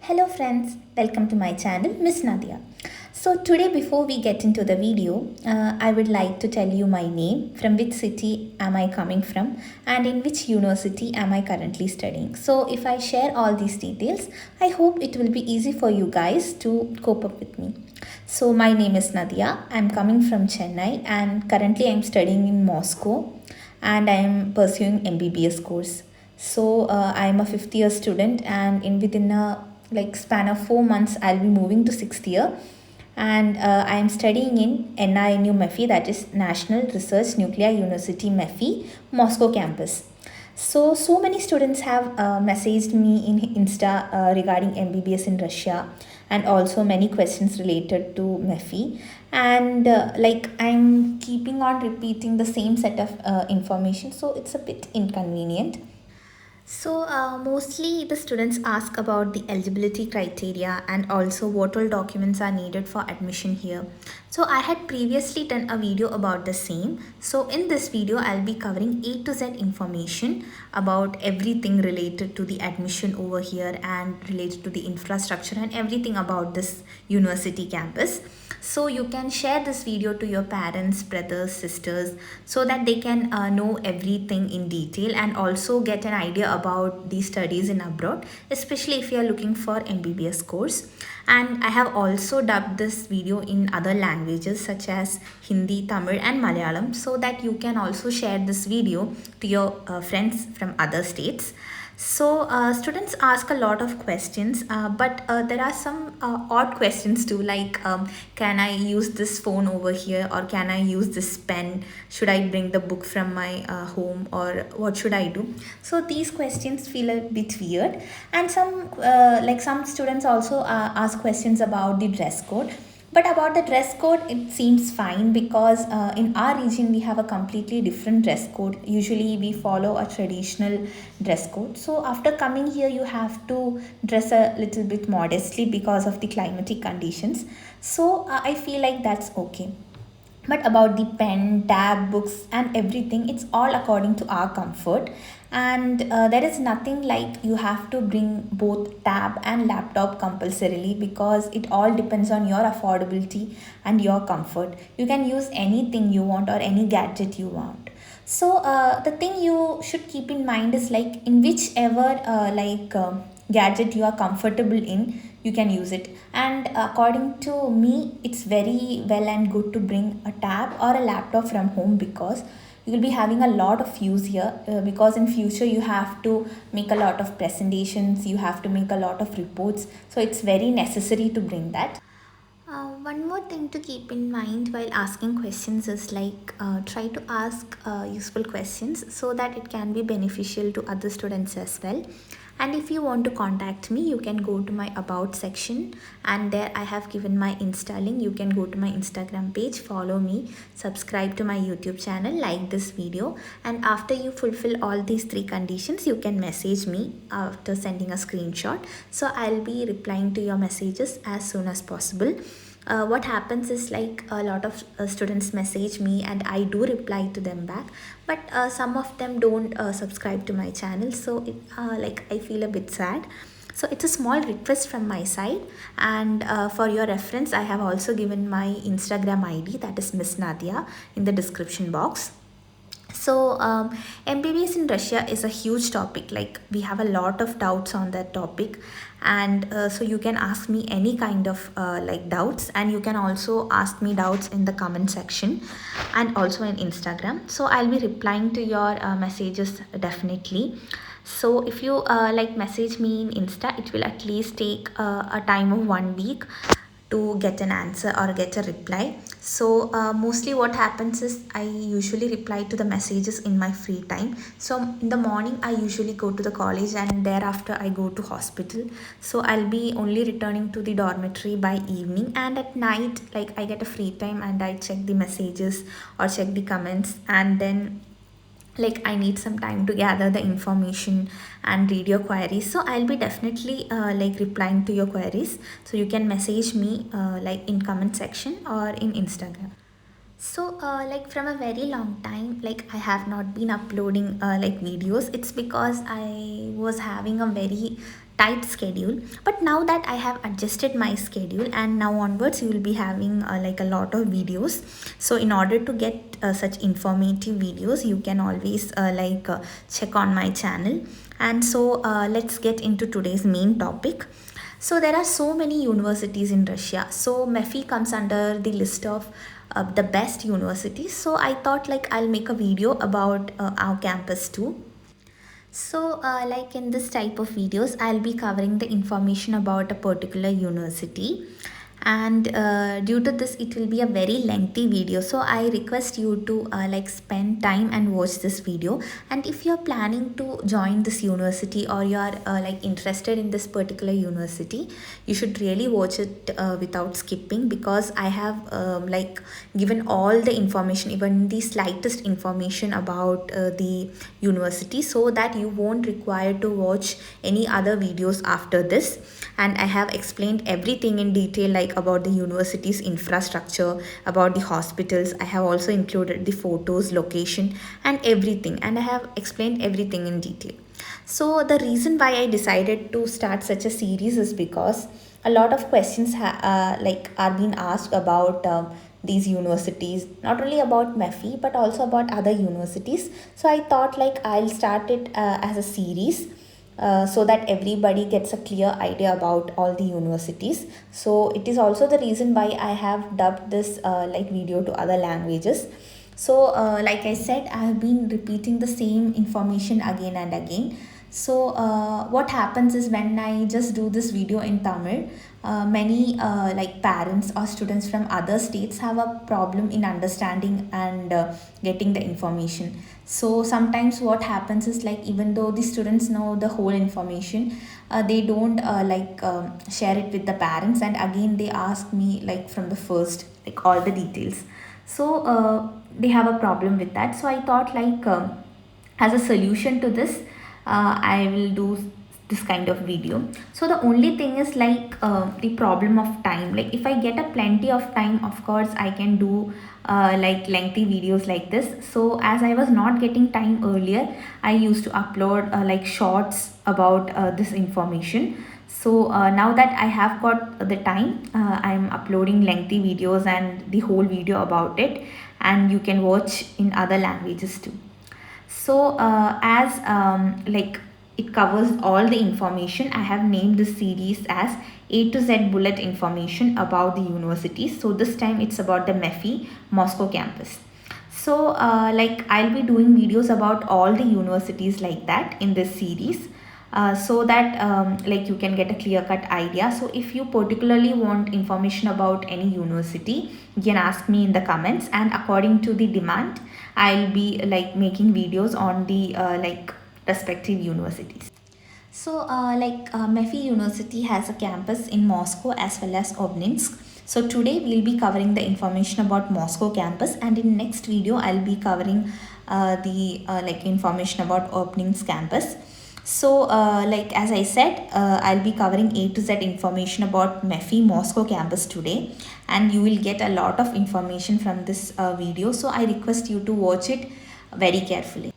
Hello friends, welcome to my channel Miss Nadia. So today before we get into the video, I would like to tell you my name, from which city am I coming from and in which university am I currently studying. So if I share all these details, I hope it will be easy for you guys to cope up with me. So my name is Nadia, I am coming from Chennai and currently I am studying in Moscow and I am pursuing MBBS course. So I am a fifth year student and in within a span of 4 months I'll be moving to sixth year and I am studying in NINU MEPhI, that is National Research Nuclear University MEPhI, Moscow campus. So many students have messaged me in Insta regarding MBBS in Russia and also many questions related to MEPhI. And I'm keeping on repeating the same set of information, so it's a bit inconvenient. So, mostly the students ask about the eligibility criteria and also what all documents are needed for admission here. So, I had previously done a video about the same. So, in this video, I'll be covering A to Z information about everything related to the admission over here and related to the infrastructure and everything about this university campus. So you can share this video to your parents, brothers, sisters, so that they can know everything in detail and also get an idea about the studies in abroad, especially if you are looking for MBBS course. And I have also dubbed this video in other languages such as Hindi, Tamil and Malayalam, so that you can also share this video to your friends from other states. So students ask a lot of questions, but there are some odd questions too, like can I use this phone over here, or can I use this pen? Should I bring the book from my home, or what should I do? So these questions feel a bit weird, and some students also ask questions about the dress code. But about the dress code, it seems fine because in our region we have a completely different dress code. Usually we follow a traditional dress code. So after coming here, you have to dress a little bit modestly because of the climatic conditions. So I feel like that's okay. But about the pen, tab, books, and everything, it's all according to our comfort. And there is nothing like you have to bring both tab and laptop compulsorily, because it all depends on your affordability and your comfort. You can use anything you want or any gadget you want. So the thing you should keep in mind is, like, in whichever gadget you are comfortable in, you can use it. And according to me, it's very well and good to bring a tab or a laptop from home, because you will be having a lot of use here, because in future you have to make a lot of presentations, you have to make a lot of reports, so it's very necessary to bring that. One more thing to keep in mind while asking questions is, try to ask useful questions so that it can be beneficial to other students as well. And if you want to contact me, you can go to my about section, and there I have given my Insta link. You can go to my Instagram page, follow me, subscribe to my YouTube channel, like this video, and after you fulfill all these three conditions, you can message me after sending a screenshot. So I'll be replying to your messages as soon as possible. What happens is, like, a lot of students message me and I do reply to them back, but some of them don't subscribe to my channel, so I feel a bit sad. So it's a small request from my side, and for your reference, I have also given my Instagram ID, that is Miss Nadia, in the description box. So MBBS in Russia is a huge topic. Like, we have a lot of doubts on that topic, and so you can ask me any kind of doubts, and you can also ask me doubts in the comment section and also in Instagram. So I'll be replying to your messages definitely. So if you message me in Insta, it will at least take a time of 1 week to get an answer or get a reply. So mostly what happens is, I usually reply to the messages in my free time. So in the morning I usually go to the college, and thereafter I go to hospital. So I'll be only returning to the dormitory by evening, and at night, like, I get a free time and I check the messages or check the comments, and then, like, I need some time to gather the information and read your queries. So I'll be definitely replying to your queries, so you can message me in comment section or in Instagram. So from a very long time, like, I have not been uploading videos. It's because I was having a very tight schedule, but now that I have adjusted my schedule, and now onwards you will be having like a lot of videos. So in order to get such informative videos, you can always check on my channel. And so let's get into today's main topic. So there are so many universities in Russia. So MEPhI comes under the list of the best universities. So I thought like I'll make a video about our campus too. So like in this type of videos, I'll be covering the information about a particular university, and due to this it will be a very lengthy video, so I request you to like spend time and watch this video. And if you're planning to join this university, or you're like interested in this particular university, you should really watch it without skipping, because I have like given all the information, even the slightest information about the university, so that you won't require to watch any other videos after this. And I have explained everything in detail, like about the university's infrastructure, about the hospitals. I have also included the photos, location, and everything, and I have explained everything in detail. So the reason why I decided to start such a series is because a lot of questions are being asked about these universities, not only about MEPhI but also about other universities. So I thought like I'll start it as a series, so that everybody gets a clear idea about all the universities. So it is also the reason why I have dubbed this like video to other languages. So like I said, I have been repeating the same information again and again. So what happens is, when I just do this video in Tamil, many like parents or students from other states have a problem in understanding and getting the information. So sometimes what happens is, like, even though the students know the whole information, they don't share it with the parents, and again they ask me like from the first, like all the details. So they have a problem with that. So I thought like as a solution to this, I will do this kind of video. So the only thing is like the problem of time. Like if I get a plenty of time, of course I can do like lengthy videos like this. So as I was not getting time earlier, I used to upload like shorts about this information. So now that I have got the time, I'm uploading lengthy videos and the whole video about it, and you can watch in other languages too. So as like it covers all the information, I have named this series as A to Z bullet information about the university. So this time it's about the MEPhI Moscow campus. So like I'll be doing videos about all the universities like that in this series. So that like you can get a clear-cut idea. So if you particularly want information about any university, you can ask me in the comments, and according to the demand, I'll be like making videos on the like respective universities. So MEPhI University has a campus in Moscow as well as Obninsk. So today we'll be covering the information about Moscow campus, and in next video I'll be covering the like information about Obninsk campus. So like as I said, I'll be covering A to Z information about MEPhI Moscow campus today, and you will get a lot of information from this video. So I request you to watch it very carefully.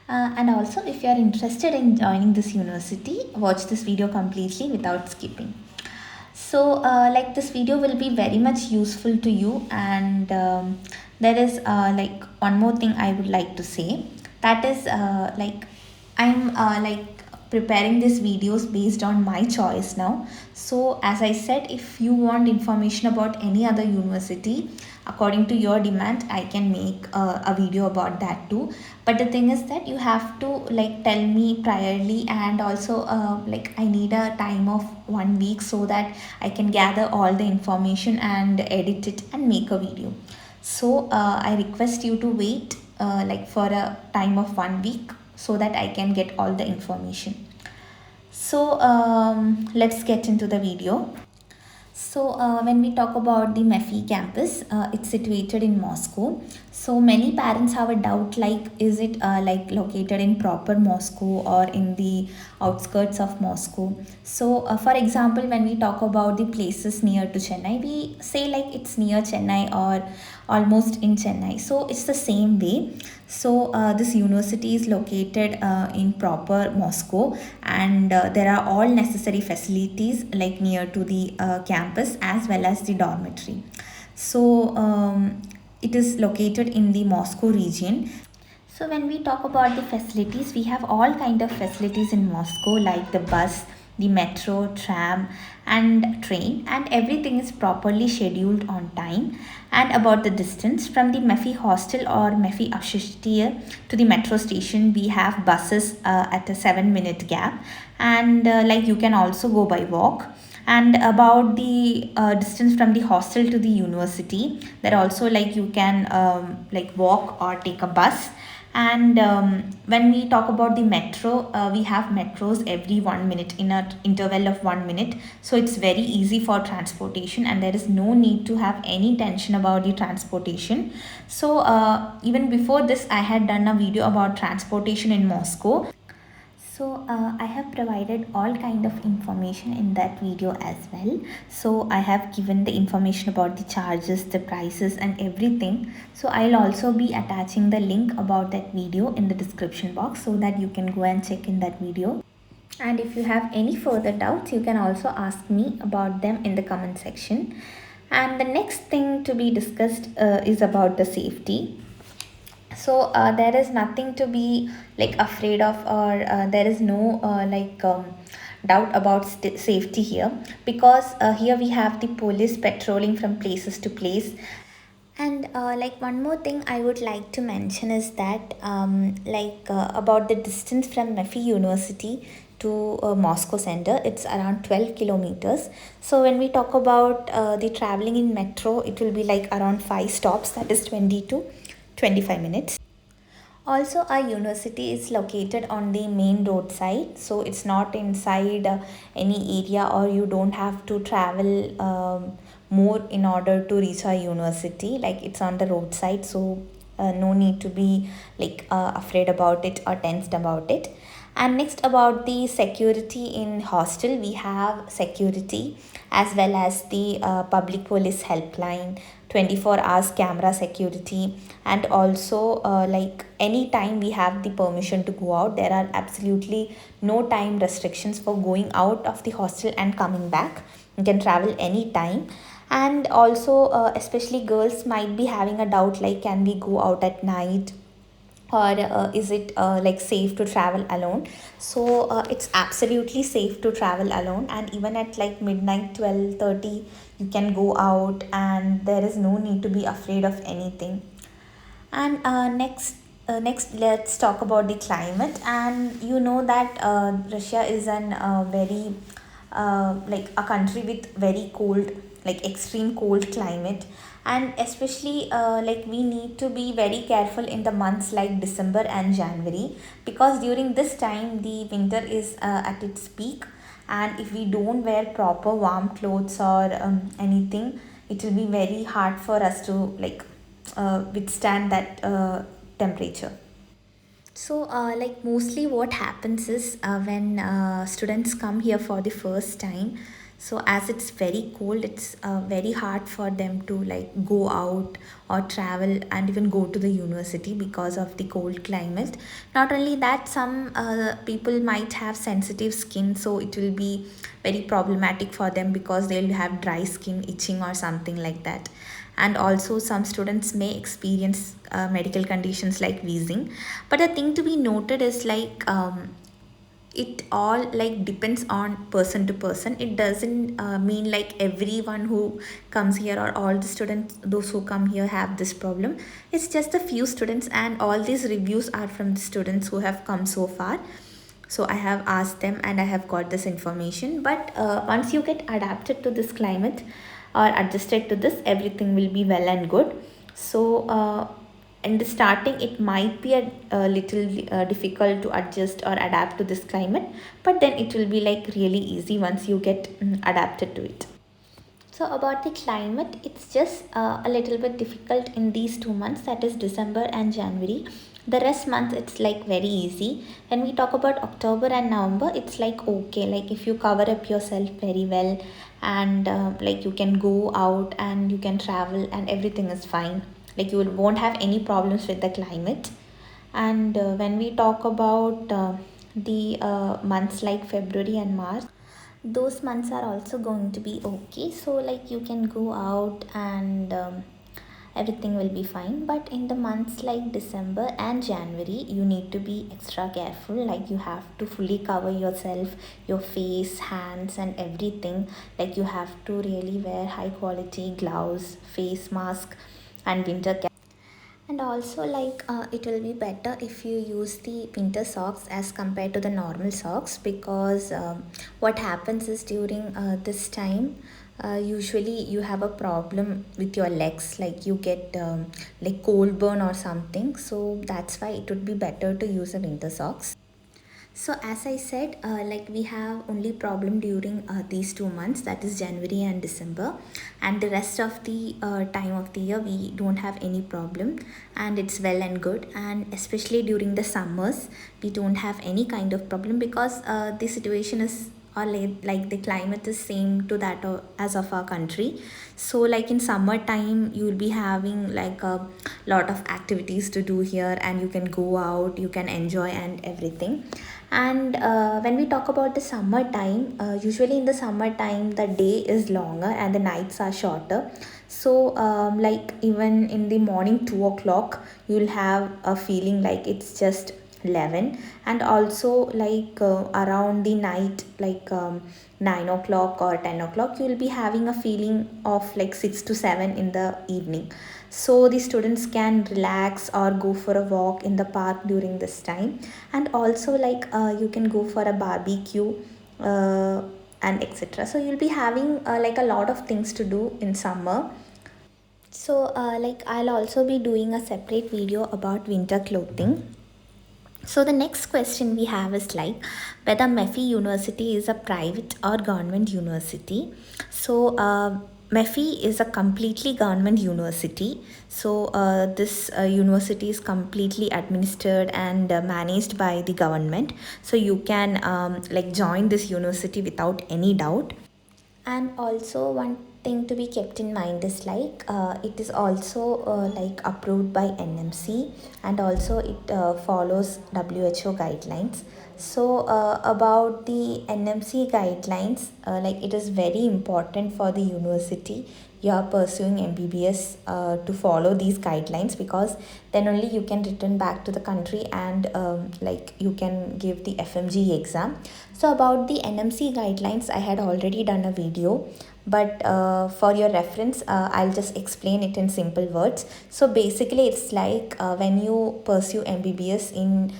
And also, if you are interested in joining this university, watch this video completely without skipping. So like this video will be very much useful to you, and there is like one more thing I would like to say. That is like I'm like preparing these videos based on my choice now. So as I said, if you want information about any other university, according to your demand, I can make a video about that too. But the thing is that you have to like tell me priorly, and also like I need a time of 1 week so that I can gather all the information and edit it and make a video. So I request you to wait like for a time of 1 week, so that I can get all the information. So let's get into the video. So, when we talk about the MEPhI campus, it's situated in Moscow. So, many parents have a doubt like, is it like located in proper Moscow or in the outskirts of Moscow? So, for example, when we talk about the places near to Chennai, we say like it's near Chennai or almost in Chennai. So, it's the same way. So, this university is located in proper Moscow, and there are all necessary facilities like near to the campus as well as the dormitory. So, it is located in the Moscow region. So when we talk about the facilities, we have all kind of facilities in Moscow like the bus, the metro, tram and train, and everything is properly scheduled on time. And about the distance from the MEPhI hostel or MEPhI Ashishtiya to the metro station, we have buses at a 7-minute gap, and like you can also go by walk. And about the distance from the hostel to the university, that also like you can like walk or take a bus. And when we talk about the metro, we have metros every 1 minute in an interval of 1 minute. So it's very easy for transportation, and there is no need to have any tension about the transportation. So even before this, I had done a video about transportation in Moscow. So I have provided all kind of information in that video as well. So I have given the information about the charges, the prices and everything. So I'll also be attaching the link about that video in the description box so that you can go and check in that video. And if you have any further doubts, you can also ask me about them in the comment section. And the next thing to be discussed is about the safety. So there is nothing to be like afraid of, or there is no doubt about safety here, because here we have the police patrolling from places to place. And like one more thing I would like to mention is that about the distance from MEPhI University to Moscow Center, it's around 12 kilometers. So when we talk about the traveling in metro, it will be like around 5 stops, that is 20 to 25 minutes. Also, our university is located on the main roadside, so it's not inside any area, or you don't have to travel more in order to reach our university. Like it's on the roadside, so no need to be like afraid about it or tensed about it. And next, about the security in hostel, we have security as well as the public police helpline, 24 hours camera security, and also like anytime we have the permission to go out. There are absolutely no time restrictions for going out of the hostel and coming back. You can travel anytime. And also especially girls might be having a doubt like, can we go out at night, or is it like safe to travel alone? So it's absolutely safe to travel alone, and even at like midnight 12:30 you can go out, and there is no need to be afraid of anything. And next let's talk about the climate. And you know that Russia is an very like a country with very cold, like extreme cold climate. And especially like we need to be very careful in the months like December and January, because during this time the winter is at its peak, and if we don't wear proper warm clothes or anything, it will be very hard for us to like withstand that temperature. So, like mostly what happens is when students come here for the first time, so as it's very cold, it's very hard for them to like go out or travel and even go to the university because of the cold climate. Not only that, some people might have sensitive skin, so it will be very problematic for them because they'll have dry skin, itching or something like that. And also some students may experience medical conditions like wheezing. But the thing to be noted is like it all like depends on person to person. It doesn't mean like everyone who comes here or all the students, those who come here, have this problem. It's just a few students, and all these reviews are from the students who have come so far. So I have asked them and I have got this information. But once you get adapted to this climate or adjusted to this, everything will be well and good. So in the starting it might be a little difficult to adjust or adapt to this climate, but then it will be like really easy once you get adapted to it. So about the climate, it's just a little bit difficult in these 2 months, that is December and January. The rest months it's like very easy. When we talk about October and November, it's like okay, like if you cover up yourself very well, and like you can go out and you can travel and everything is fine. Like you won't have any problems with the climate. And when we talk about the months like February and March, those months are also going to be okay. So like you can go out and everything will be fine. But in the months like December and January, you need to be extra careful. Like you have to fully cover yourself, your face, hands and everything. Like you have to really wear high quality gloves, face mask and winter cap. And also like it will be better if you use the winter socks as compared to the normal socks, because what happens is during this time usually you have a problem with your legs, like you get like cold burn or something. So that's why it would be better to use a winter socks. So as I said, like we have only problem during these 2 months, that is January and December, and the rest of the time of the year we don't have any problem, and it's well and good. And especially during the summers, we don't have any kind of problem, because the situation is, or like the climate is same to that as of our country. So like in summertime you will be having like a lot of activities to do here, and you can go out, you can enjoy and everything. And when we talk about the summertime, usually in the summertime the day is longer and the nights are shorter. So like even in the morning 2 o'clock you'll have a feeling like it's just 11. And also like around the night, like 9 o'clock or 10 o'clock, you will be having a feeling of like 6 to 7 in the evening. So the students can relax or go for a walk in the park during this time. And also like you can go for a barbecue uh, and etc. So you'll be having like a lot of things to do in summer. So like I'll also be doing a separate video about winter clothing. So the next question we have is like whether MEPhI University is a private or government university. So MEPhI is a completely government university. So this university is completely administered and managed by the government. So you can like join this university without any doubt. And also one thing to be kept in mind is like it is also like approved by NMC, and also it follows WHO guidelines. So about the NMC guidelines, like it is very important for the university you are pursuing MBBS to follow these guidelines, because then only you can return back to the country and like you can give the FMG exam. So about the NMC guidelines, I had already done a video, but for your reference I'll just explain it in simple words. So basically it's like when you pursue MBBS in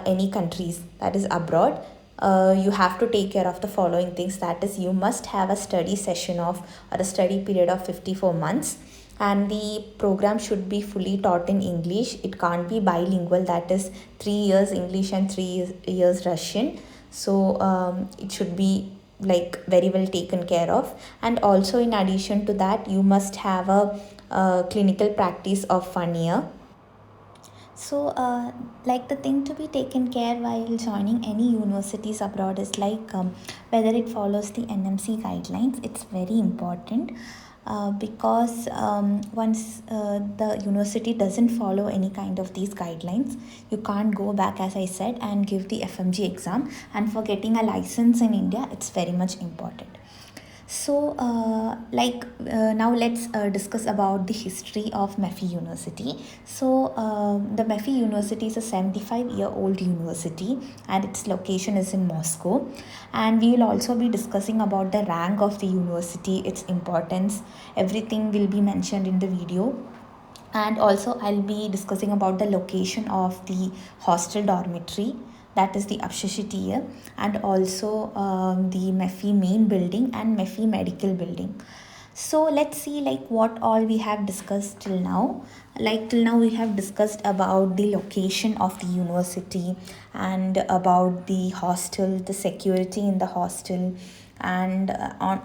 any countries, that is abroad, you have to take care of the following things. That is, you must have a study session of, or a study period of 54 months, and the program should be fully taught in English. It can't be bilingual, that is 3 years English and 3 years Russian. So it should be like very well taken care of. And also in addition to that, you must have a clinical practice of 1 year. So, like the thing to be taken care while joining any universities abroad is like whether it follows the NMC guidelines. It's very important because once the university doesn't follow any kind of these guidelines, you can't go back, as I said, and give the FMG exam. And for getting a license in India, it's very much important. So now let's discuss about the history of MEPhI University. So the MEPhI University is a 75-year-old university, and its location is in Moscow. And we will also be discussing about the rank of the university, its importance, everything will be mentioned in the video. And also I'll be discussing about the location of the hostel dormitory, that is the Abshishitiya, and also the MEPhI main building and MEPhI medical building. So let's see like what all we have discussed till now. Like till now we have discussed about the location of the university, and about the hostel, the security in the hostel, and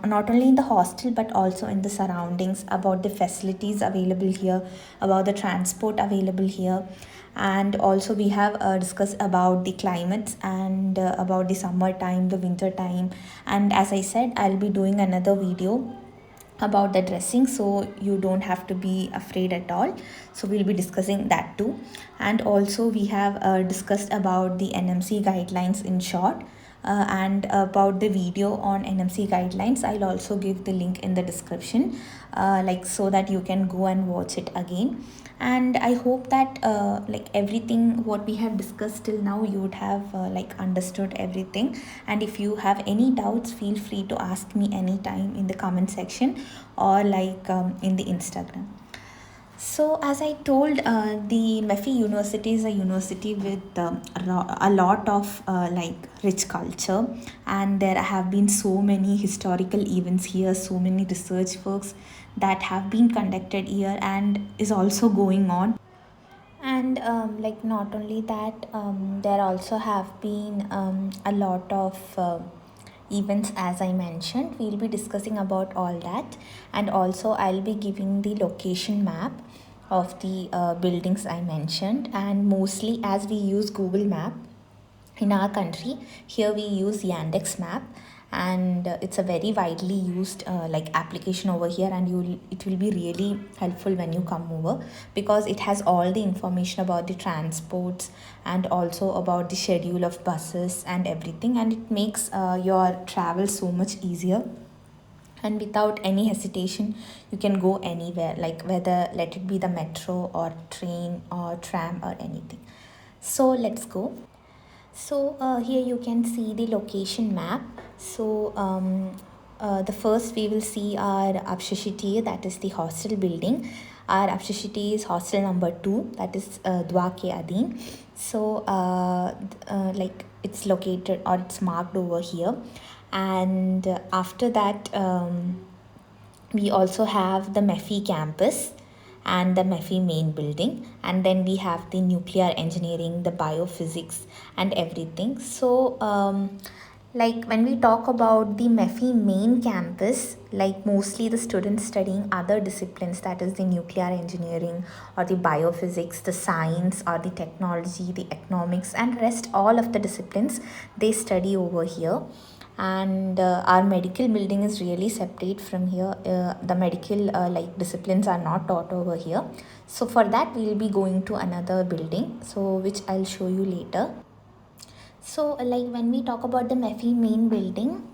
not only in the hostel but also in the surroundings, about the facilities available here, about the transport available here. And also we have discussed about the climates and about the summer time, the winter time. And as I said, I'll be doing another video about the dressing, so you don't have to be afraid at all. So we'll be discussing that too. And also we have discussed about the NMC guidelines in short, and about the video on NMC guidelines. I'll also give the link in the description, like so that you can go and watch it again. And I hope that like everything what we have discussed till now, you would have like understood everything. And if you have any doubts, feel free to ask me anytime in the comment section, or like in the Instagram. So as I told, the MEPhI University is a university with a lot of like rich culture, and there have been so many historical events here, so many research works that have been conducted here and is also going on. And like not only that, there also have been a lot of events, as I mentioned. We'll be discussing about all that, and also I'll be giving the location map of the buildings I mentioned. And mostly, as we use Google Map in our country, here we use Yandex Map, and it's a very widely used like application over here, and it will be really helpful when you come over, because it has all the information about the transports and also about the schedule of buses and everything, and it makes your travel so much easier. And without any hesitation, you can go anywhere, like whether let it be the metro or train or tram or anything. So let's go. So here you can see the location map. So the first we will see our Apshashiti, that is the hostel building. Our Apshashiti is hostel number 2, that is Dwa Ke Adin. So like it's located, or it's marked over here. And after that, we also have the MEPhI campus and the MEPhI main building, and then we have the nuclear engineering, the biophysics and everything. So like when we talk about the MEPhI main campus, like mostly the students studying other disciplines, that is the nuclear engineering or the biophysics, the science or the technology, the economics, and rest all of the disciplines they study over here. And our medical building is really separate from here. The medical like disciplines are not taught over here, so for that we will be going to another building, so which I'll show you later. So like when we talk about the MEPhI main building,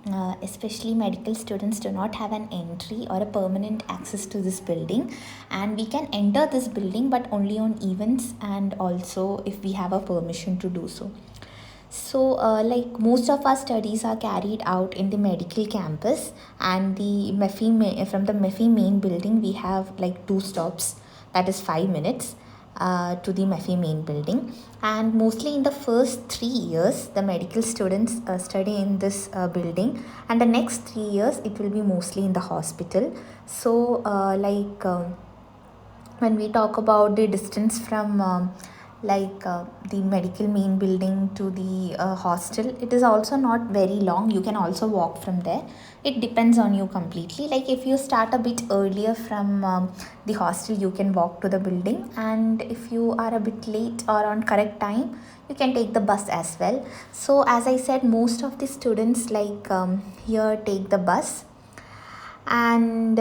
especially medical students do not have an entry or a permanent access to this building, and we can enter this building but only on events, and also if we have a permission to do so. So like most of our studies are carried out in the medical campus, and the from the MEPhI main building we have like 2 stops, that is 5 minutes to the MEPhI main building. And mostly in the first 3 years the medical students study in this building, and the next 3 years it will be mostly in the hospital. So when we talk about the distance from the medical main building to the hostel, it is also not very long. You can also walk from there. It depends on you completely. Like if you start a bit earlier from the hostel, you can walk to the building, and if you are a bit late or on correct time, you can take the bus as well. So as I said, most of the students here take the bus, and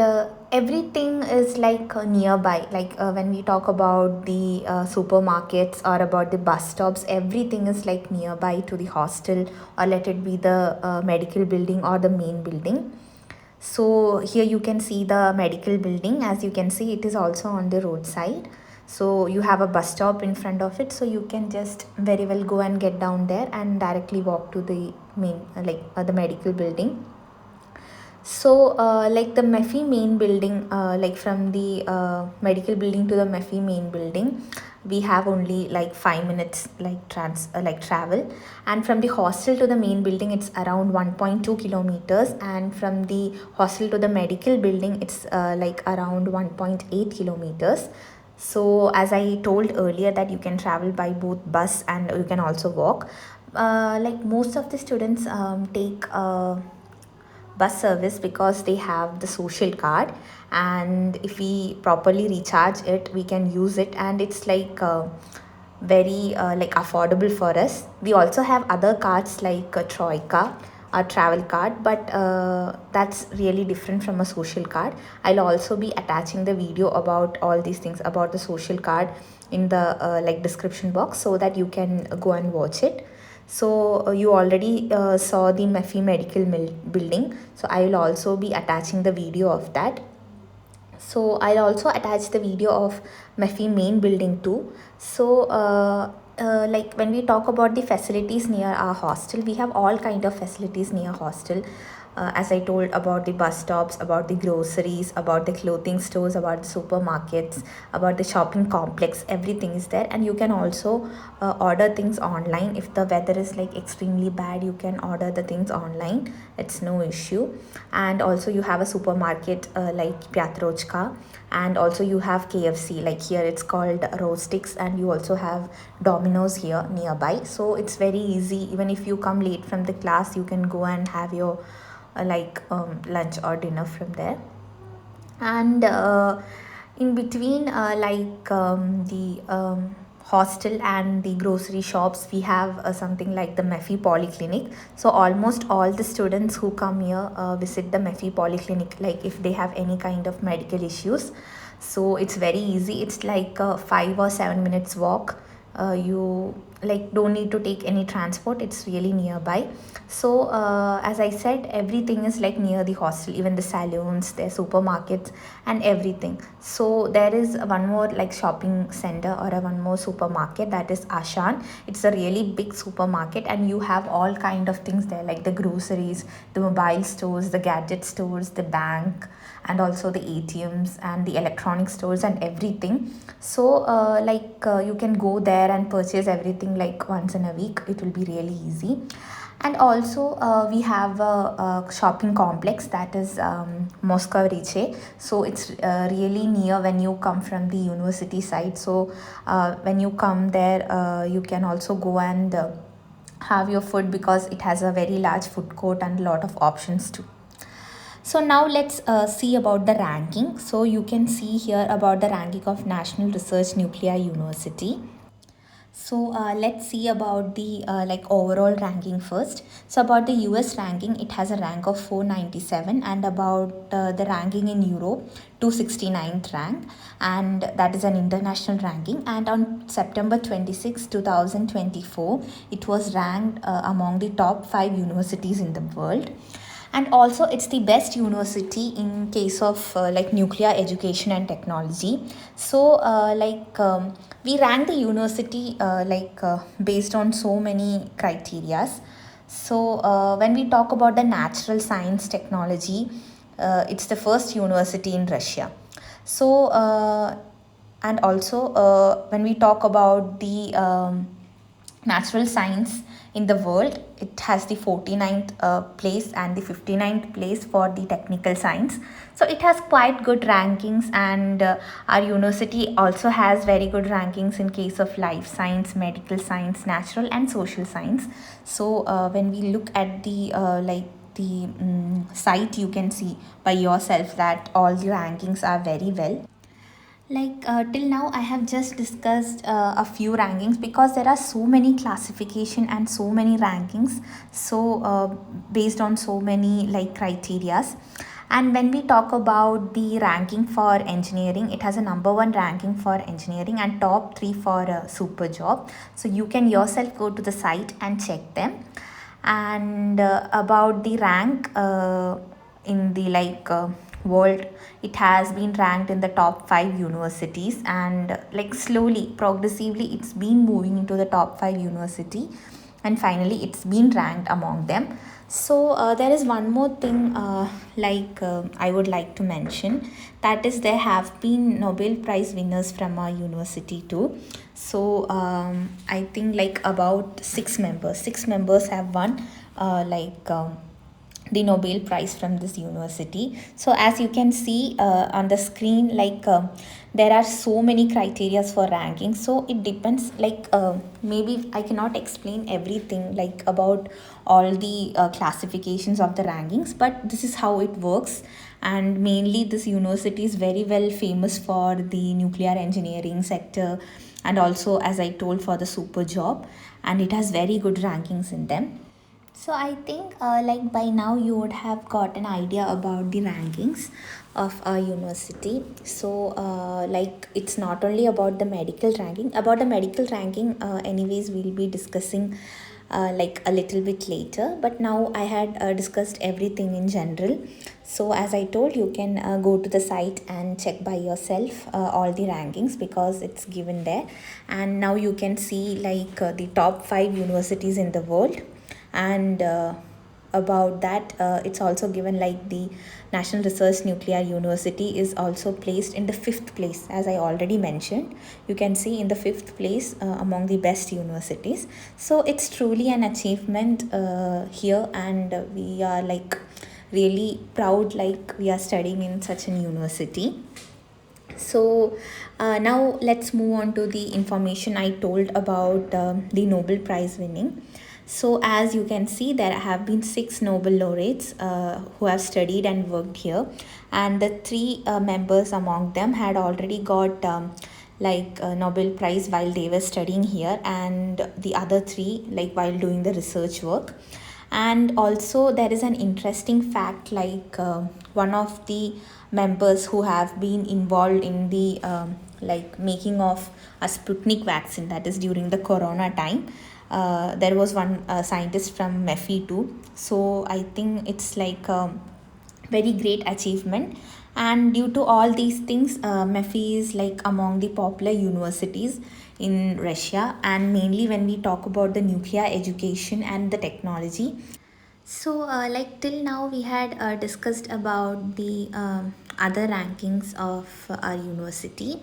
everything is like nearby. Like when we talk about the supermarkets or about the bus stops, everything is like nearby to the hostel, or let it be the medical building or the main building. So here you can see the medical building. As you can see, it is also on the roadside, so you have a bus stop in front of it, so you can just very well go and get down there and directly walk to the main the medical building. So like the MEPhI main building, like from the medical building to the MEPhI main building, we have only like 5 minutes like travel. And from the hostel to the main building, it's around 1.2 kilometers, and from the hostel to the medical building, it's like around 1.8 kilometers. So as I told earlier, that you can travel by both bus and you can also walk. Like most of the students take bus service because they have the social card, and if we properly recharge it we can use it, and it's like very like affordable for us. We also have other cards like Troika, a travel card, but that's really different from a social card. I'll also be attaching the video about all these things about the social card in the like description box, so that you can go and watch it. So you already saw the MEPhI medical building, so I will also be attaching the video of that. So I'll also attach the video of MEPhI main building too. So like when we talk about the facilities near our hostel, we have all kind of facilities near hostel. As I told, about the bus stops, about the groceries, about the clothing stores, about the supermarkets, about the shopping complex, everything is there. And you can also order things online. If the weather is like extremely bad, you can order the things online, it's no issue. And also you have a supermarket like Pyatrochka, and also you have KFC, like here it's called Roastix, and you also have Domino's here nearby. So it's very easy. Even if you come late from the class, you can go and have your lunch or dinner from there. And in between the hostel and the grocery shops, we have something like the MEPhI polyclinic. So almost all the students who come here visit the MEPhI polyclinic, like if they have any kind of medical issues. So it's very easy. It's like a 5 or 7 minutes walk. You like don't need to take any transport, it's really nearby. So as I said, everything is like near the hostel, even the salons, their supermarkets and everything. So there is one more like shopping center or one more supermarket, that is Ashan. It's a really big supermarket, and you have all kind of things there, like the groceries, the mobile stores, the gadget stores, the bank, and also the ATMs and the electronic stores and everything. So you can go there and purchase everything like once in a week. It will be really easy. And also we have a shopping complex, that is Moscow Riche. So it's really near when you come from the university side. So when you come there, you can also go and have your food, because it has a very large food court and a lot of options too. So now let's see about the ranking. So you can see here about the ranking of National Research Nuclear University. So let's see about the overall ranking first. So about the US ranking, it has a rank of 497, and about the ranking in Europe, 269th rank, and that is an international ranking. And on September 26, 2024, it was ranked among the top 5 universities in the world. And also it's the best university in case of nuclear education and technology. So we rank the university based on so many criterias. So when we talk about the natural science technology, it's the first university in Russia. So and also when we talk about the natural science in the world, it has the 49th place and the 59th place for the technical science. So it has quite good rankings, and our university also has very good rankings in case of life science, medical science, natural and social science. So when we look at the site, you can see by yourself that all the rankings are very well. Till now I have just discussed a few rankings, because there are so many classification and so many rankings, so based on so many criterias. And when we talk about the ranking for engineering, it has a number 1 ranking for engineering and top 3 for super job. So you can yourself go to the site and check them. And about the rank in the world, it has been ranked in the top 5 universities, and slowly progressively it's been moving into the top 5 university, and finally it's been ranked among them. So there is one more thing I would like to mention, that is there have been Nobel Prize winners from our university too. So I think about 6 members have won the Nobel Prize from this university. So as you can see on the screen, there are so many criteria for ranking. So it depends, maybe I cannot explain everything like about all the classifications of the rankings, but this is how it works. And mainly this university is very well famous for the nuclear engineering sector, and also, as I told, for the super job, and it has very good rankings in them. So I think like by now you would have got an idea about the rankings of a university. So like it's not only about the medical ranking. About the medical ranking, anyways, we'll be discussing like a little bit later. But now I had discussed everything in general. So as I told, you can go to the site and check by yourself all the rankings because it's given there. And now you can see the top 5 universities in the world. And about that, it's also given like the National Research Nuclear University is also placed in the 5th place, as I already mentioned. You can see in the 5th place among the best universities. So it's truly an achievement here, and we are like really proud, like we are studying in such an university. So now let's move on to the information I told about the Nobel Prize winning. So as you can see, there have been 6 Nobel laureates who have studied and worked here, and the 3 members among them had already got a Nobel Prize while they were studying here, and the other 3 like while doing the research work. And also there is an interesting fact, one of the members who have been involved in the making of a Sputnik vaccine, that is during the corona time. There was one scientist from MEPhI too. So I think it's like a very great achievement. And due to all these things, MEPhI is like among the popular universities in Russia, and mainly when we talk about the nuclear education and the technology. So, like till now, we had discussed about the other rankings of our university,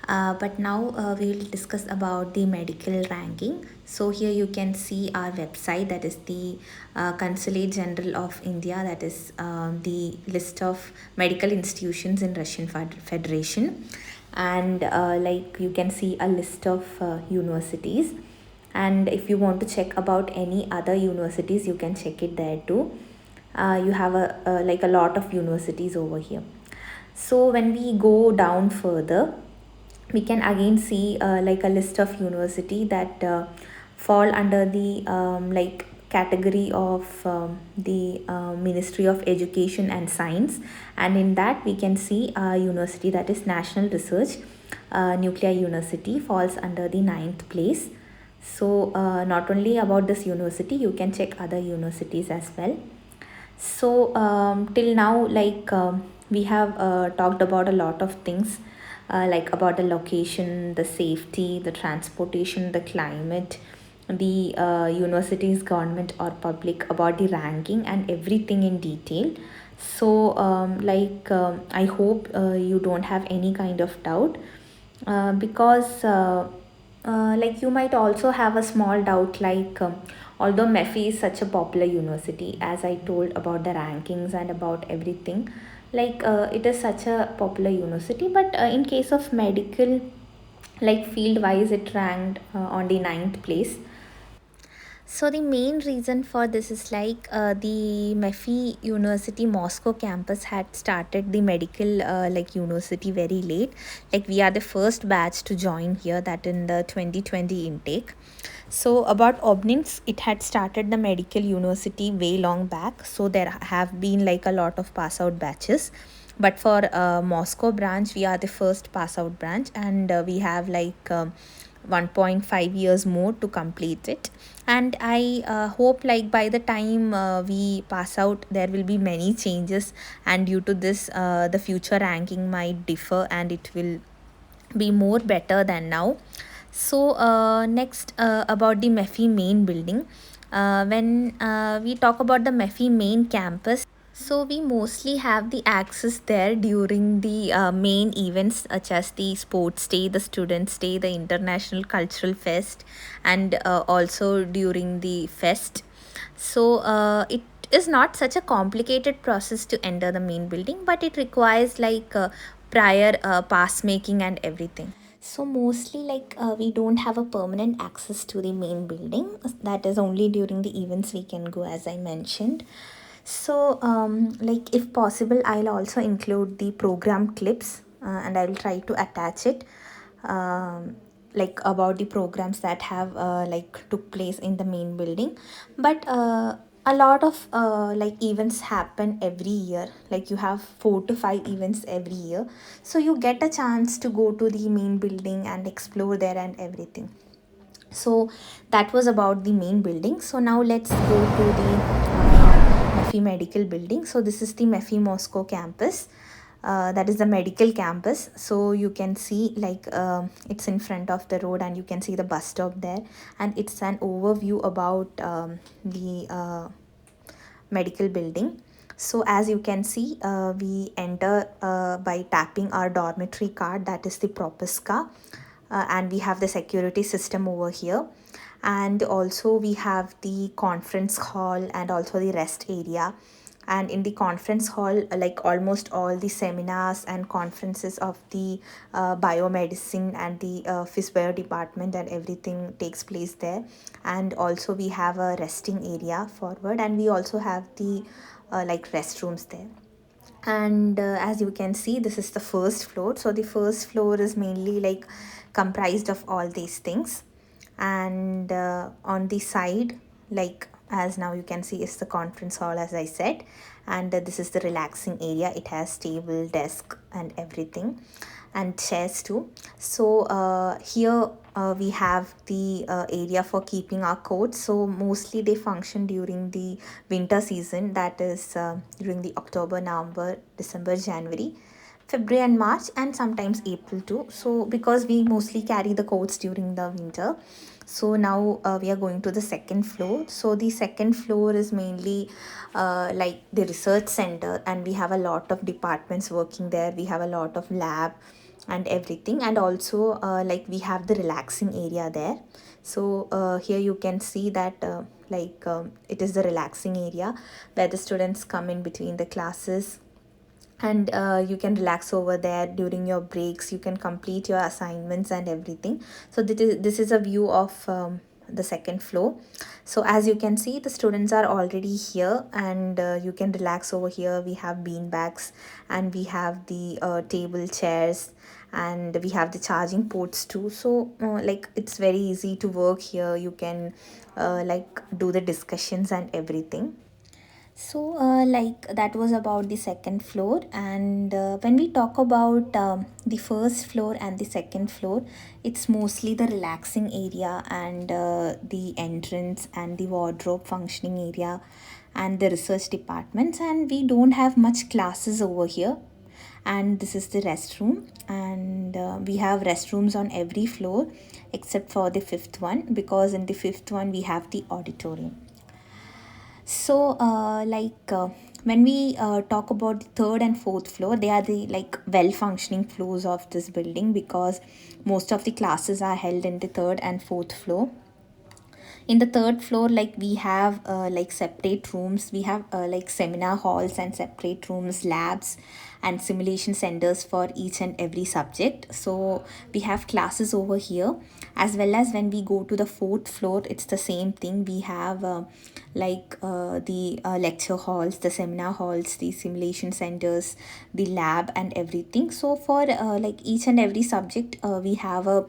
but now we will discuss about the medical ranking. So here you can see our website, that is the Consulate General of India, that is the list of medical institutions in Russian Federation, and like you can see a list of universities. And if you want to check about any other universities, you can check it there too. You have a lot of universities over here. So when we go down further, we can again see like a list of university that fall under the category of the Ministry of Education and Science. And in that we can see a university, that is National Research Nuclear University, falls under the 9th place. So not only about this university, you can check other universities as well. So till now, we have talked about a lot of things, like about the location, the safety, the transportation, the climate, the university's government or public, about the ranking and everything in detail. So I hope you don't have any kind of doubt, because like you might also have a small doubt, although MEPhI is such a popular university, as I told about the rankings and about everything, it is such a popular university, but in case of medical, like field wise, it ranked on the 9th place. So the main reason for this is the MEPhI University Moscow campus had started the medical university very late. Like we are the first batch to join here, that in the 2020 intake. So about Obninsk, it had started the medical university way long back. So there have been like a lot of pass out batches. But for Moscow branch, we are the first pass out branch, and we have 1.5 years more to complete it. And I hope like by the time we pass out, there will be many changes, and due to this the future ranking might differ and it will be more better than now. So next, about the MEPhI main building. When we talk about the MEPhI main campus, so we mostly have the access there during the main events, such as the sports day, the students day, the international cultural fest, and also during the fest. So it is not such a complicated process to enter the main building, but it requires like prior pass making and everything. So mostly like we don't have a permanent access to the main building. That is only during the events we can go, as I mentioned. So like if possible, I'll also include the program clips and I'll try to attach it. Like about the programs that have like took place in the main building. But a lot of like events happen every year, like you have 4 to 5 events every year, so you get a chance to go to the main building and explore there and everything. So that was about the main building. So now let's go to the MEPhI medical building. So this is the MEPhI Moscow campus. That is the medical campus. So you can see like it's in front of the road and you can see the bus stop there, and it's an overview about the medical building. So as you can see, we enter by tapping our dormitory card, that is the propiska, and we have the security system over here. And also we have the conference hall and also the rest area. And in the conference hall, like almost all the seminars and conferences of the biomedicine and the physbio department and everything takes place there. And also we have a resting area forward, and we also have the like restrooms there. And as you can see, this is the first floor. So the first floor is mainly like comprised of all these things. And on the side, like as now you can see, is the conference hall, as I said. And this is the relaxing area. It has table, desk and everything, and chairs too. So here we have the area for keeping our coats. So mostly they function during the winter season, that is during the October, November, December, January, February and March, and sometimes April too. So because we mostly carry the coats during the winter. So now we are going to the second floor. So the second floor is mainly like the research center, and we have a lot of departments working there. We have a lot of lab and everything, and also like we have the relaxing area there. So here you can see that like it is the relaxing area where the students come in between the classes, and you can relax over there during your breaks. You can complete your assignments and everything. So this is a view of the second floor. So as you can see, the students are already here, and you can relax over here. We have bean bags, and we have the table chairs, and we have the charging ports too. So like it's very easy to work here. You can like do the discussions and everything. So, like that was about the second floor, and when we talk about the first floor and the second floor, it's mostly the relaxing area and the entrance and the wardrobe functioning area and the research departments, and we don't have much classes over here. And this is the restroom, and we have restrooms on every floor except for the fifth one, because in the fifth one we have the auditorium. So when we talk about the third and fourth floor, they are the like well functioning floors of this building, because most of the classes are held in the third and fourth floor. In the third floor, like we have like separate rooms. We have like seminar halls and separate rooms, labs and simulation centers for each and every subject. So we have classes over here, as well as when we go to the fourth floor, it's the same thing. We have like the lecture halls, the seminar halls, the simulation centers, the lab and everything. So for like each and every subject, we have a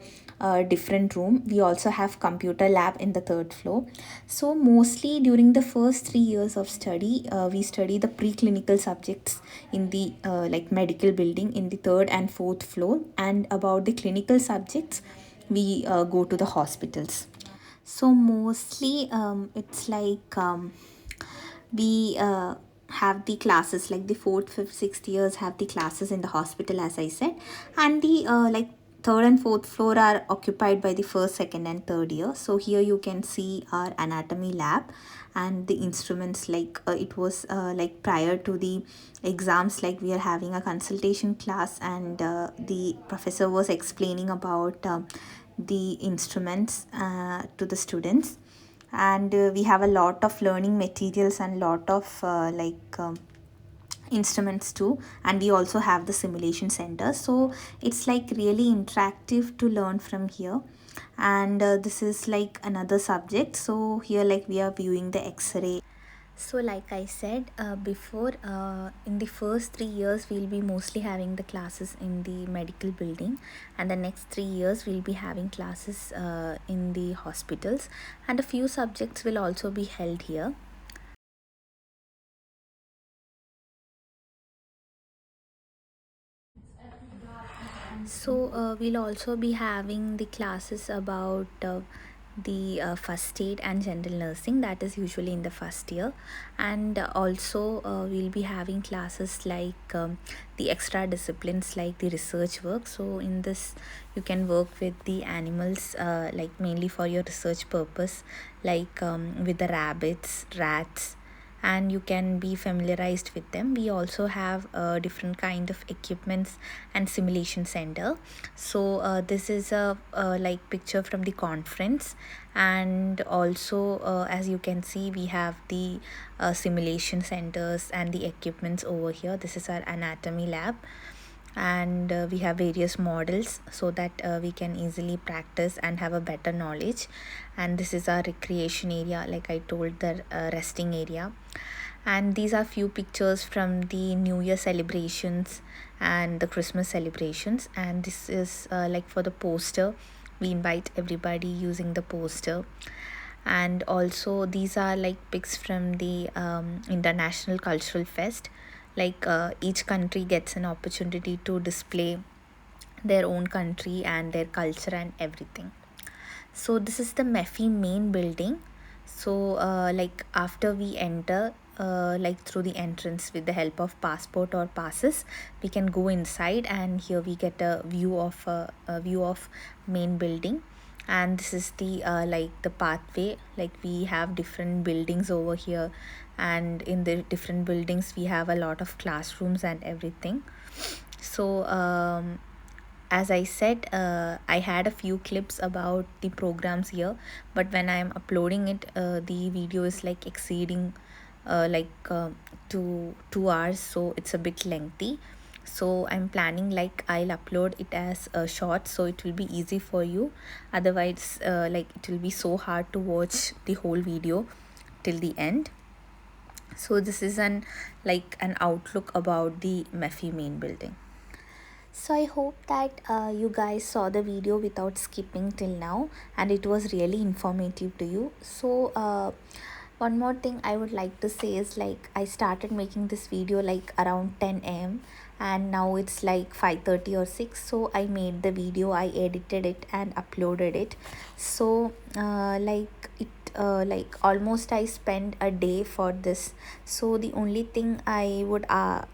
different room. We also have computer lab in the third floor. So mostly during the first 3 years of study, we study the preclinical subjects in the like medical building in the third and fourth floor, and about the clinical subjects we go to the hospitals. So mostly it's like we have the classes, like the fourth, fifth, sixth years have the classes in the hospital, as I said. And the like third and fourth floor are occupied by the first, second and third year. So here you can see our anatomy lab and the instruments. Like it was like prior to the exams, like we are having a consultation class, and the professor was explaining about the instruments to the students. and we have a lot of learning materials and lot of instruments too, and we also have the simulation center, so it's like really interactive to learn from here. And this is like another subject, so here like we are viewing the x-ray. So, like I said before, in the first 3 years, we'll be mostly having the classes in the medical building, and the next 3 years, we'll be having classes in the hospitals, and a few subjects will also be held here. So, we'll also be having the classes about the first aid and general nursing, that is usually in the first year, and also we'll be having classes like the extra disciplines like the research work. So in this you can work with the animals, like mainly for your research purpose, like with the rabbits, rats, and you can be familiarized with them. We also have different kind of equipments and simulation center. So this is a like picture from the conference, and also as you can see, we have the simulation centers and the equipments over here. This is our anatomy lab, and we have various models so that we can easily practice and have a better knowledge. And this is our recreation area, like I told, the resting area. And these are few pictures from the new year celebrations and the Christmas celebrations. And this is like for the poster, we invite everybody using the poster. And also these are like pics from the international cultural fest, like each country gets an opportunity to display their own country and their culture and everything. So this is the MEPhI main building. So like after we enter like through the entrance with the help of passport or passes, we can go inside, and here we get a view of main building. And this is the like the pathway, like we have different buildings over here, and in the different buildings we have a lot of classrooms and everything. So as I said, I had a few clips about the programs here, but when I'm uploading it, the video is like exceeding like 2 hours, so it's a bit lengthy. So I'm planning like I'll upload it as a short, so it will be easy for you. Otherwise like it will be so hard to watch the whole video till the end. So this is an outlook about the MEPhI main building. So I hope that you guys saw the video without skipping till now, and it was really informative to you. So one more thing I would like to say is, like, I started making this video like around 10 a.m. and now it's like 5:30 or 6. So I made the video, I edited it and uploaded it. So like almost I spent a day for this. So the only thing I would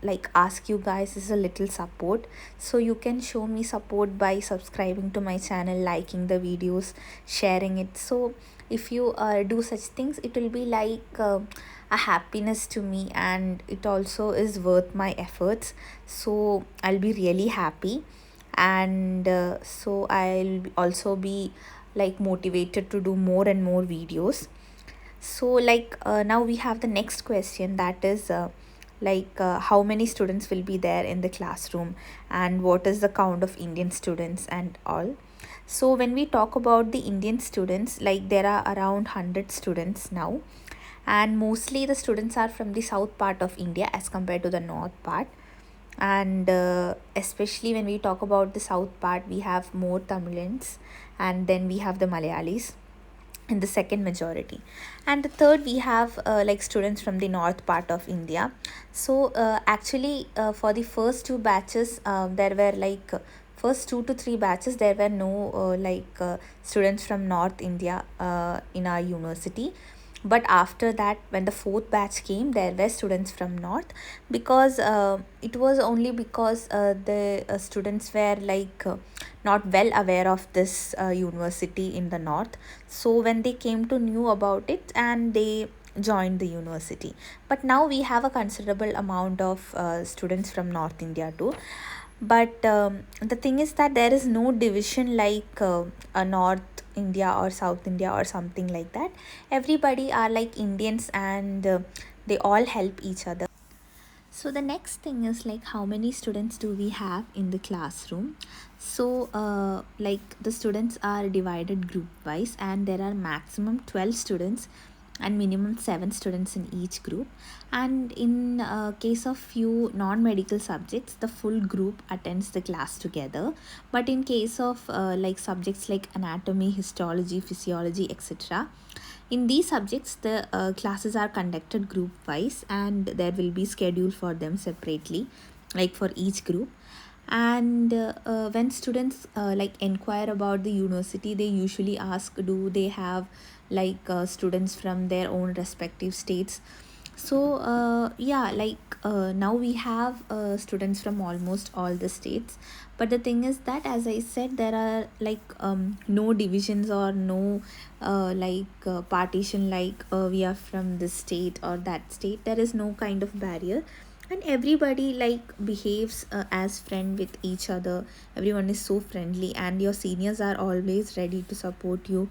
like ask you guys is a little support. So you can show me support by subscribing to my channel, liking the videos, sharing it. So if you do such things, it will be like a happiness to me, and it also is worth my efforts. So I'll be really happy, and so I'll also be like motivated to do more and more videos. So like now we have the next question, that is how many students will be there in the classroom, and what is the count of Indian students and all. So when we talk about the Indian students, like there are around 100 students now, and mostly the students are from the south part of India as compared to the north part. And especially when we talk about the south part, we have more Tamilians, and then we have the Malayalis in the second majority, and the third we have like students from the north part of India. So actually for the first two batches, there were like first 2 to 3 batches, there were no students from North India in our university. But after that, when the fourth batch came, there were students from north, because it was only because the students were like not well aware of this university in the north. So when they came to know about it, and they joined the university. But now we have a considerable amount of students from North India too. But the thing is that there is no division like a North India or South India or something like that. Everybody are like Indians, and they all help each other. So the next thing is like how many students do we have in the classroom. So like the students are divided group wise, and there are maximum 12 students and minimum 7 students in each group. And in case of few non-medical subjects, the full group attends the class together. But in case of like subjects like anatomy, histology, physiology, etc., in these subjects, the classes are conducted group wise, and there will be schedule for them separately, like for each group. And when students like inquire about the university, they usually ask, do they have like students from their own respective states. So yeah, like now we have students from almost all the states. But the thing is that, as I said, there are like no divisions or no partition, like we are from this state or that state. There is no kind of barrier, and everybody like behaves as friend with each other. Everyone is so friendly, and your seniors are always ready to support you,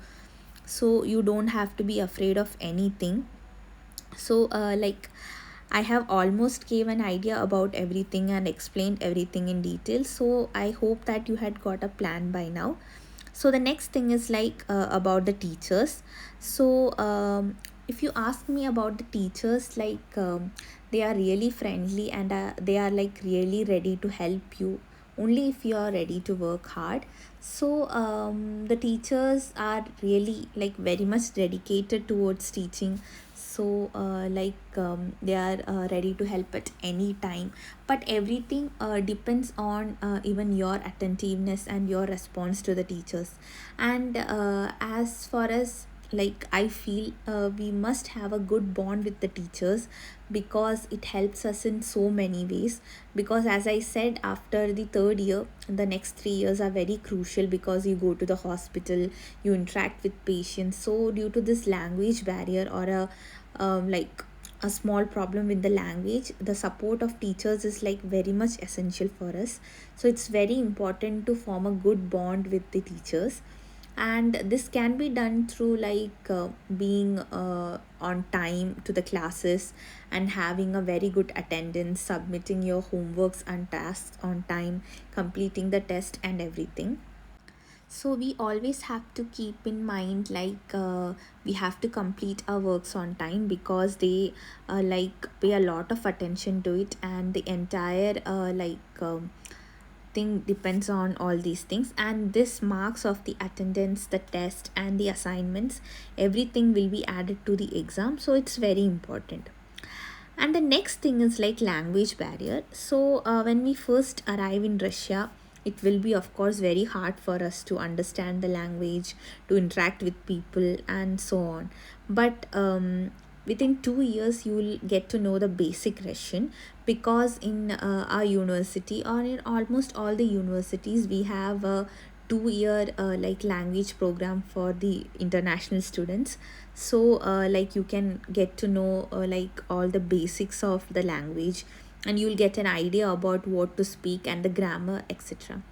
so you don't have to be afraid of anything. So like I have almost gave an idea about everything and explained everything in detail, so I hope that you had got a plan by now. So the next thing is like about the teachers. So if you ask me about the teachers, like they are really friendly, and they are like really ready to help you only if you are ready to work hard. So the teachers are really like very much dedicated towards teaching. So they are ready to help at any time, but everything depends on even your attentiveness and your response to the teachers. And as far as like I feel, we must have a good bond with the teachers, because it helps us in so many ways. Because as I said, after the third year, the next 3 years are very crucial, because you go to the hospital, you interact with patients. So due to this language barrier, or like a small problem with the language, the support of teachers is like very much essential for us. So it's very important to form a good bond with the teachers, and this can be done through like being on time to the classes, and having a very good attendance, submitting your homeworks and tasks on time, completing the test and everything. So we always have to keep in mind like we have to complete our works on time, because they like pay a lot of attention to it, and the entire thing depends on all these things. And this marks of the attendance, the test and the assignments, everything will be added to the exam, so it's very important. And the next thing is like language barrier. So when we first arrive in Russia, it will be of course very hard for us to understand the language, to interact with people and so on. But within 2 years you will get to know the basic Russian, because in our university, or in almost all the universities, we have a 2 year like language program for the international students. So like you can get to know like all the basics of the language, and you'll get an idea about what to speak and the grammar, etc.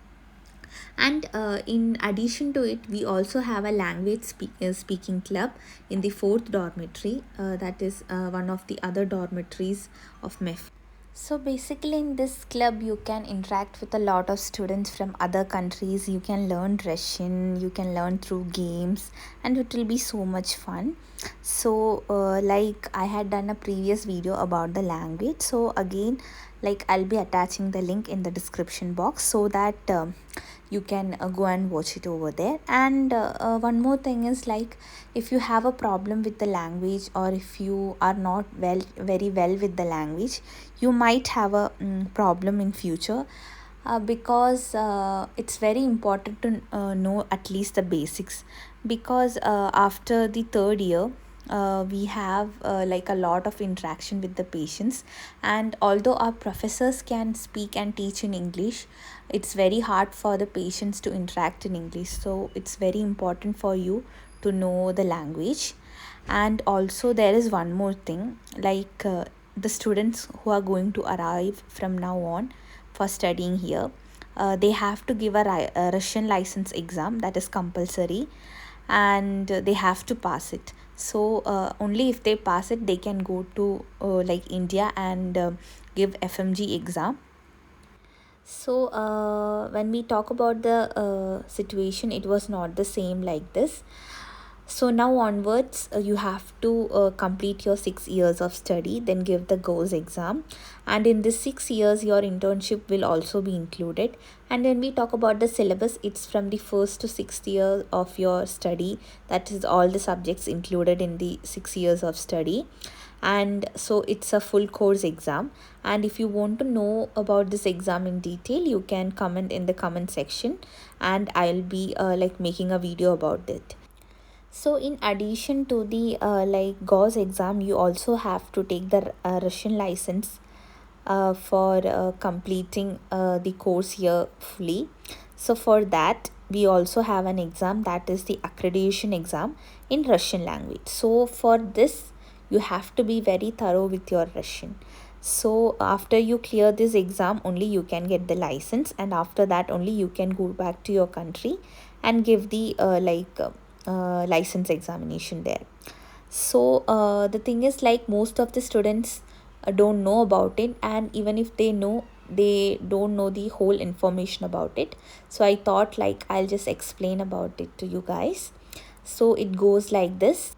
And in addition to it, we also have a speaking club in the fourth dormitory, that is one of the other dormitories of MEF. So basically, in this club, you can interact with a lot of students from other countries. You can learn Russian, you can learn through games, and it will be so much fun. So, like I had done a previous video about the language. So, again, like I'll be attaching the link in the description box, so that you can go and watch it over there. And one more thing is like, if you have a problem with the language, or if you are not very well with the language, you might have a problem in future, because it's very important to know at least the basics. Because after the third year, we have like a lot of interaction with the patients, and although our professors can speak and teach in English, it's very hard for the patients to interact in English. So it's very important for you to know the language. And also there is one more thing, like the students who are going to arrive from now on for studying here, they have to give a Russian license exam, that is compulsory. and they have to pass it. So only if they pass it they can go to like India and give FMG exam. So when we talk about the situation, it was not the same like this. So now onwards, you have to complete your 6 years of study, then give the GOES exam. And in this 6 years, your internship will also be included. And when we talk about the syllabus, it's from the first to sixth year of your study. That is all the subjects included in the 6 years of study. And so it's a full course exam. And if you want to know about this exam in detail, you can comment in the comment section, and I'll be like making a video about it. So in addition to the like GOS exam, you also have to take the Russian license for completing the course here fully. So for that, we also have an exam, that is the accreditation exam in Russian language. So for this, you have to be very thorough with your Russian. So after you clear this exam, only you can get the license, and after that only you can go back to your country and give the license examination there. So the thing is, like, most of the students don't know about it, and even if they know, they don't know the whole information about it. So I thought, like, I'll just explain about it to you guys. So it goes like this.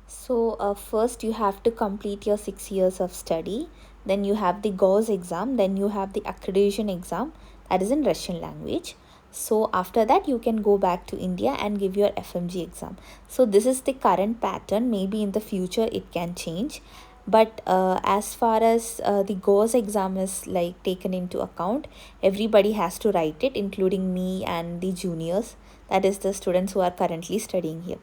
So first you have to complete your 6 years of study, then you have the GOS exam, then you have the accreditation exam, that is in Russian language. So after that you can go back to India and give your FMG exam. So this is the current pattern. Maybe in the future it can change, but as far as the GOS exam is like taken into account, everybody has to write it, including me and the juniors, that is the students who are currently studying here.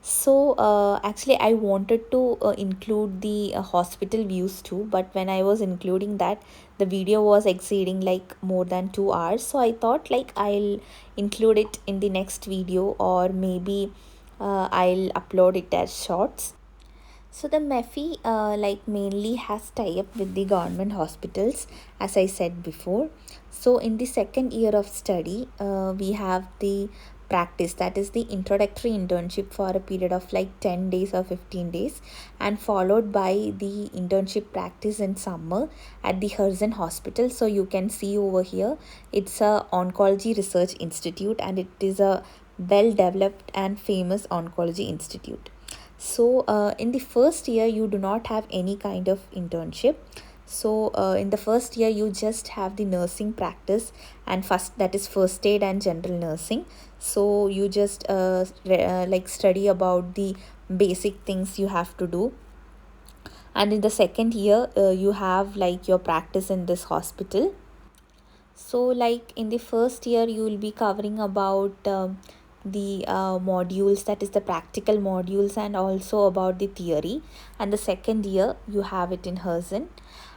So actually I wanted to include the hospital views too, but when I was including that, the video was exceeding like more than 2 hours. So I thought, like, I'll include it in the next video, or maybe I'll upload it as shorts. So the MEPhI like mainly has tie-up with the government hospitals, as I said before. So in the second year of study, we have the practice, that is the introductory internship for a period of like 10 days or 15 days, and followed by the internship practice in summer at the Herzen Hospital. So you can see over here, it's a oncology research institute, and it is a well developed and famous oncology institute. So in the first year you do not have any kind of internship. So in the first year you just have the nursing practice, and first, that is first aid and general nursing. So you just like study about the basic things you have to do. And in the second year you have like your practice in this hospital. So like in the first year you will be covering about the modules, that is the practical modules, and also about the theory. And the second year you have it in Herzen.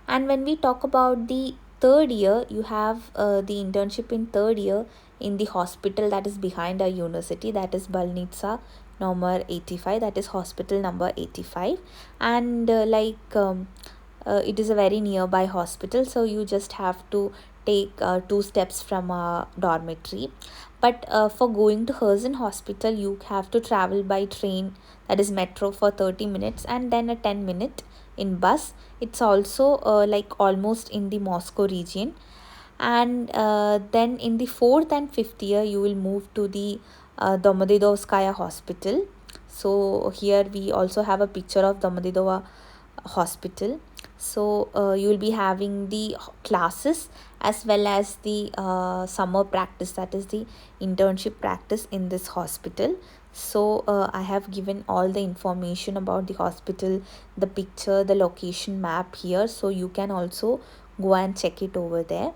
And when we talk about the third year, you have the internship in third year in the hospital that is behind our university, that is Balnitsa number 85, that is hospital number 85. And it is a very nearby hospital, so you just have to take 2 steps from a dormitory. But for going to Herzen hospital, you have to travel by train, that is metro, for 30 minutes, and then a 10-minute in bus. It's also like almost in the Moscow region. And then in the fourth and fifth year you will move to the Domodedovskaya hospital. So here we also have a picture of Domodedova hospital. So you will be having the classes as well as the summer practice, that is the internship practice in this hospital. So I have given all the information about the hospital, the picture, the location map here, so you can also go and check it over there.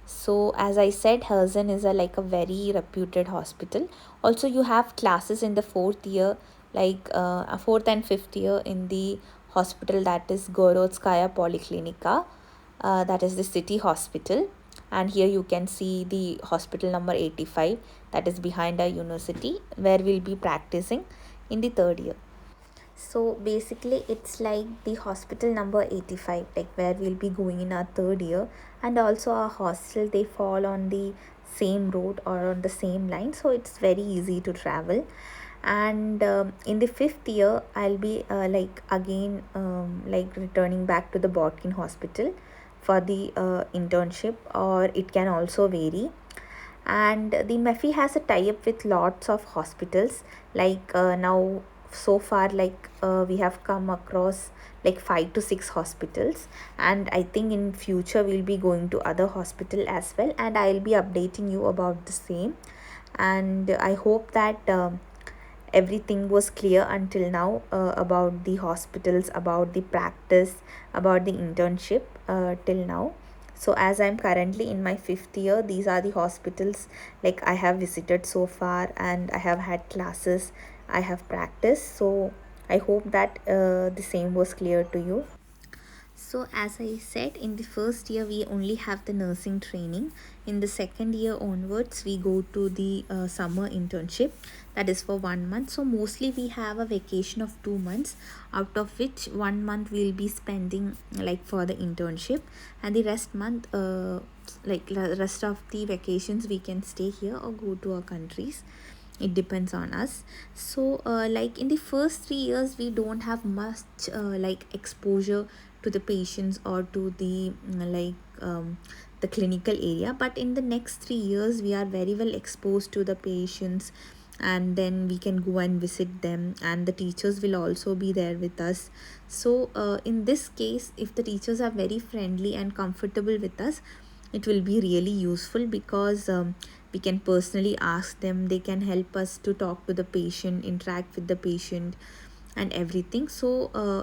So as I said, Herzen is like a very reputed hospital. Also you have classes in the fourth year, like fourth and fifth year in the hospital, that is Gorodskaya Poliklinika, that is the city hospital. And here you can see the hospital number 85, that is behind our university, where we'll be practicing in the third year. So basically it's like the hospital number 85, like where we'll be going in our third year, and also our hostel, they fall on the same road or on the same line, so it's very easy to travel. and in the 5th year I'll be like again like returning back to the Botkin hospital for the internship, or it can also vary. And the MEPhI has a tie-up with lots of hospitals, like now so far, like we have come across like 5 to 6 hospitals, and I think in future we'll be going to other hospital as well, and I'll be updating you about the same. And I hope that everything was clear until now about the hospitals, about the practice, about the internship till now. So as I'm currently in my 5th year, these are the hospitals like I have visited so far, and I have had classes, I have practiced. So I hope that the same was clear to you. So, as I said, in the first year, we only have the nursing training. In the second year onwards, we go to the summer internship, that is for 1 month. So, mostly we have a vacation of 2 months, out of which 1 month we'll be spending like for the internship, and the rest of the vacations we can stay here or go to our countries. It depends on us. So like in the first 3 years we don't have much like exposure to the patients or to the the clinical area, but in the next 3 years we are very well exposed to the patients, and then we can go and visit them, and the teachers will also be there with us. So in this case, if the teachers are very friendly and comfortable with us, it will be really useful, because we can personally ask them, they can help us to talk to the patient, interact with the patient and everything. So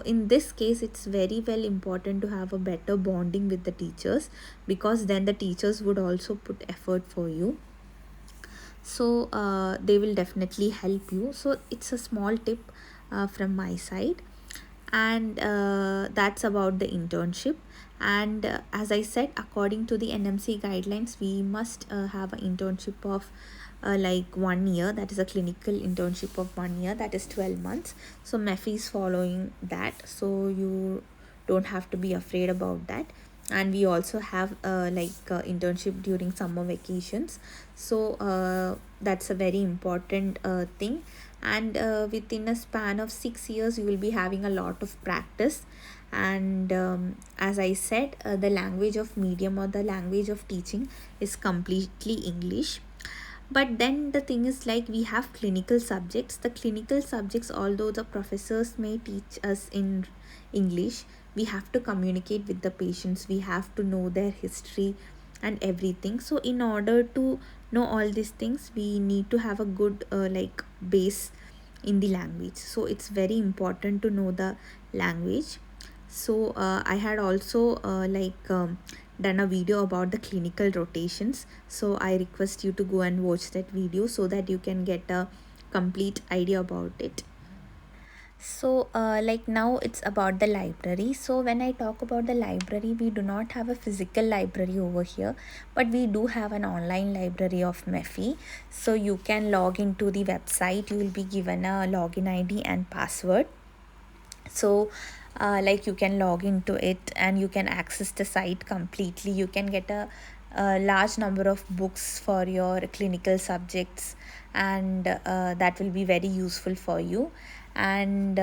in this case, it's very well important to have a better bonding with the teachers, because then the teachers would also put effort for you. So they will definitely help you. So it's a small tip from my side. And that's about the internship. And as I said, according to the NMC guidelines, we must have an internship of like 1 year, that is a clinical internship of 1 year, that is 12 months. So MEPhI is following that, so you don't have to be afraid about that. And we also have internship during summer vacations. So that's a very important thing. And within a span of 6 years you will be having a lot of practice. And as I said, the language of medium or the language of teaching is completely English. But then the thing is, like, we have clinical subjects. The clinical subjects, although the professors may teach us in English, we have to communicate with the patients, we have to know their history and everything. So in order to know all these things, we need to have a good base in the language. So it's very important to know the language. So I had also done a video about the clinical rotations, so I request you to go and watch that video so that you can get a complete idea about it. So like now it's about the library. So when I talk about the library, we do not have a physical library over here, but we do have an online library of MEPhI. So you can log into the website, you will be given a login ID and password. So like you can log into it and you can access the site completely. You can get a large number of books for your clinical subjects, and that will be very useful for you. And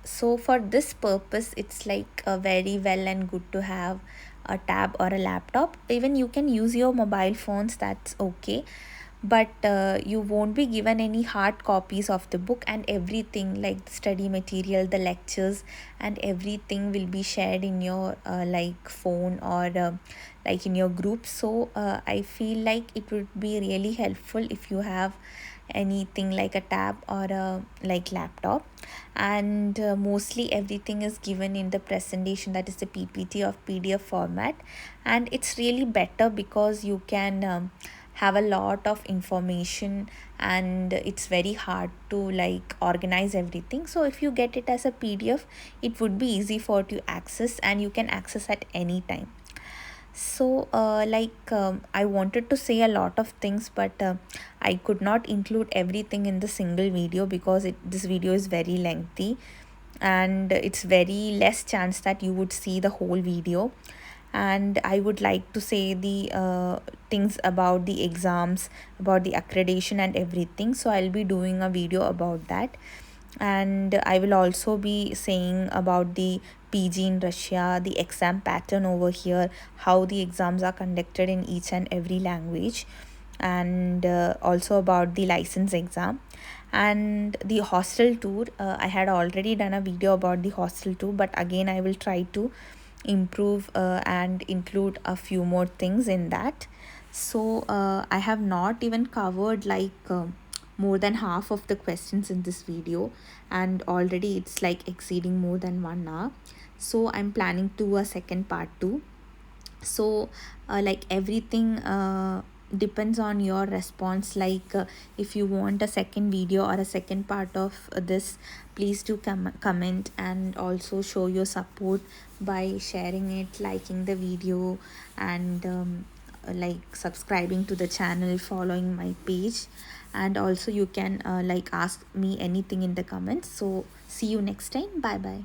so for this purpose, it's like very well and good to have a tab or a laptop. Even you can use your mobile phones, that's okay, but you won't be given any hard copies of the book, and everything like the study material, the lectures and everything will be shared in your phone or like in your group. So I feel like it would be really helpful if you have anything like a tab or a laptop. And mostly everything is given in the presentation, that is the PPT of PDF format, and it's really better because you can have a lot of information, and it's very hard to organize everything. So if you get it as a PDF, it would be easy for you to access, and you can access at any time. So I wanted to say a lot of things, but I could not include everything in the single video because this video is very lengthy, and it's very less chance that you would see the whole video. and I would like to say the things about the exams, about the accreditation and everything. So I'll be doing a video about that, and I will also be saying about the PG in Russia, the exam pattern over here, how the exams are conducted in each and every language, and also about the license exam and the hostel tour. I had already done a video about the hostel tour, but again I will try to improve and include a few more things in that. So I have not even covered like more than half of the questions in this video, and already it's like exceeding more than 1 hour. So I'm planning to a second part too. So like everything depends on your response. Like if you want a second video or a second part of this, please do comment and also show your support by sharing it, liking the video, and like subscribing to the channel, following my page, and also you can like ask me anything in the comments. So see you next time. Bye bye.